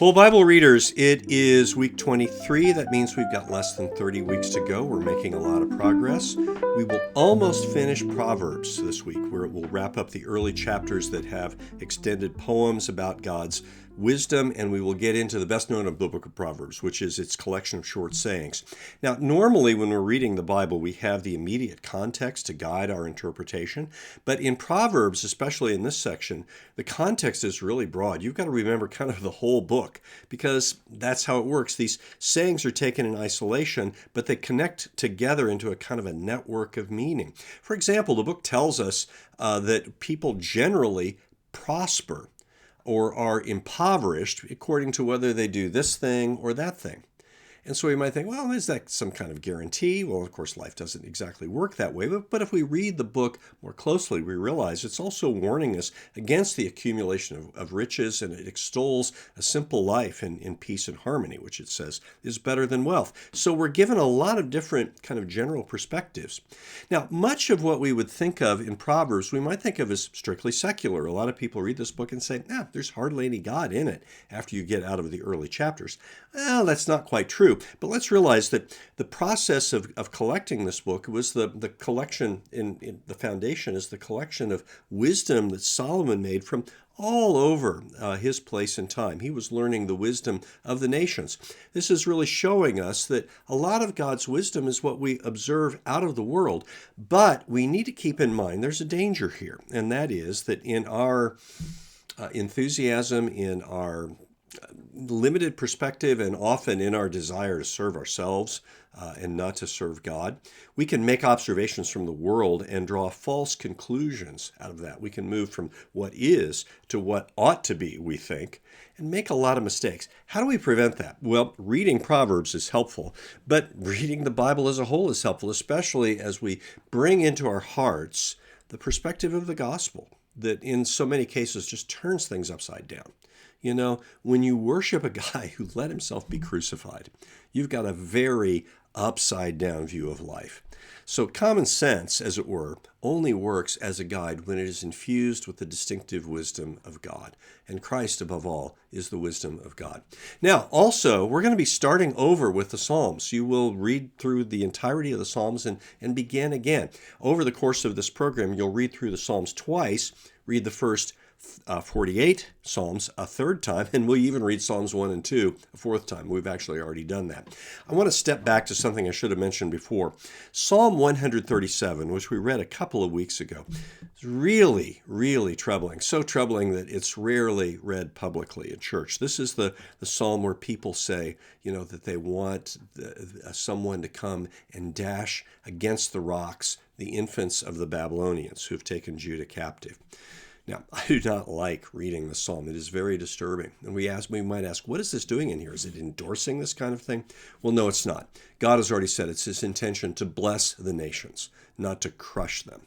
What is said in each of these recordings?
Well, Bible readers, it is week 23. That means we've got less than 30 weeks to go. We're making a lot of progress. We will almost finish Proverbs this week, where it will wrap up the early chapters that have extended poems about God's wisdom, and we will get into the best known of the book of Proverbs, which is its collection of short sayings. Now, normally when we're reading the Bible, we have the immediate context to guide our interpretation, but in Proverbs, especially in this section, the context is really broad. You've got to remember kind of the whole book, because that's how it works. These sayings are taken in isolation, but they connect together into a kind of a network of meaning. For example, the book tells us that people generally prosper or are impoverished according to whether they do this thing or that thing. And so we might think, well, is that some kind of guarantee? Well, of course, life doesn't exactly work that way. But if we read the book more closely, we realize it's also warning us against the accumulation of riches, and it extols a simple life in peace and harmony, which it says is better than wealth. So we're given a lot of different kind of general perspectives. Now, much of what we would think of in Proverbs, we might think of as strictly secular. A lot of people read this book and say, there's hardly any God in it after you get out of the early chapters. Well, that's not quite true. But let's realize that the process of collecting this book was the collection in the foundation is the collection of wisdom that Solomon made from all over his place and time. He was learning the wisdom of the nations. This is really showing us that a lot of God's wisdom is what we observe out of the world, but we need to keep in mind there's a danger here, and that is that in our enthusiasm, in our limited perspective, and often in our desire to serve ourselves and not to serve God, we can make observations from the world and draw false conclusions out of that. We can move from what is to what ought to be, we think, and make a lot of mistakes. How do we prevent that? Well, reading Proverbs is helpful, but reading the Bible as a whole is helpful, especially as we bring into our hearts the perspective of the gospel that in so many cases just turns things upside down. You know, when you worship a guy who let himself be crucified, you've got a very upside down view of life. So common sense, as it were, only works as a guide when it is infused with the distinctive wisdom of God. And Christ, above all, is the wisdom of God. Now, also, we're going to be starting over with the Psalms. You will read through the entirety of the Psalms and begin again. Over the course of this program, you'll read through the Psalms twice, read the first 48 Psalms a third time, and we'll even read Psalms 1 and 2 a fourth time. We've actually already done that. I want to step back to something I should have mentioned before. Psalm 137, which we read a couple of weeks ago, is really, really troubling. So troubling that it's rarely read publicly in church. This is the psalm where people say, that they want someone to come and dash against the rocks the infants of the Babylonians who have taken Judah captive. Now, I do not like reading the psalm. It is very disturbing. And we might ask, what is this doing in here? Is it endorsing this kind of thing? Well, no, it's not. God has already said it's his intention to bless the nations, not to crush them.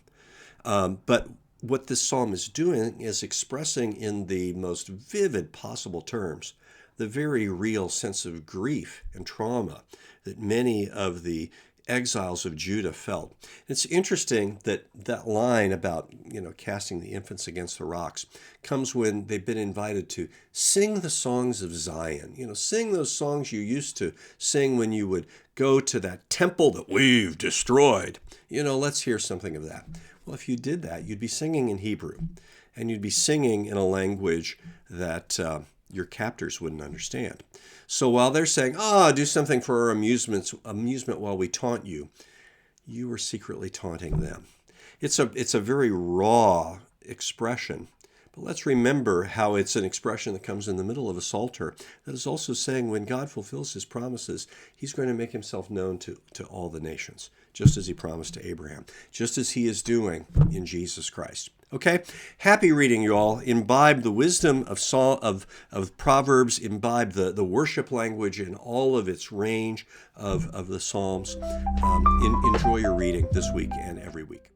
But what this psalm is doing is expressing in the most vivid possible terms the very real sense of grief and trauma that many of the exiles of Judah felt. It's interesting that line about, casting the infants against the rocks comes when they've been invited to sing the songs of Zion. Sing those songs you used to sing when you would go to that temple that we've destroyed. Let's hear something of that. Well, if you did that, you'd be singing in Hebrew, and you'd be singing in a language that your captors wouldn't understand. So while they're saying, do something for our amusement while we taunt you, you were secretly taunting them. It's a very raw expression, but let's remember how it's an expression that comes in the middle of a psalter that is also saying when God fulfills his promises, he's going to make himself known to all the nations, just as he promised to Abraham, just as he is doing in Jesus Christ. Okay? Happy reading, you all. Imbibe the wisdom of Proverbs, imbibe the worship language in all of its range of the Psalms. Enjoy your reading this week and every week.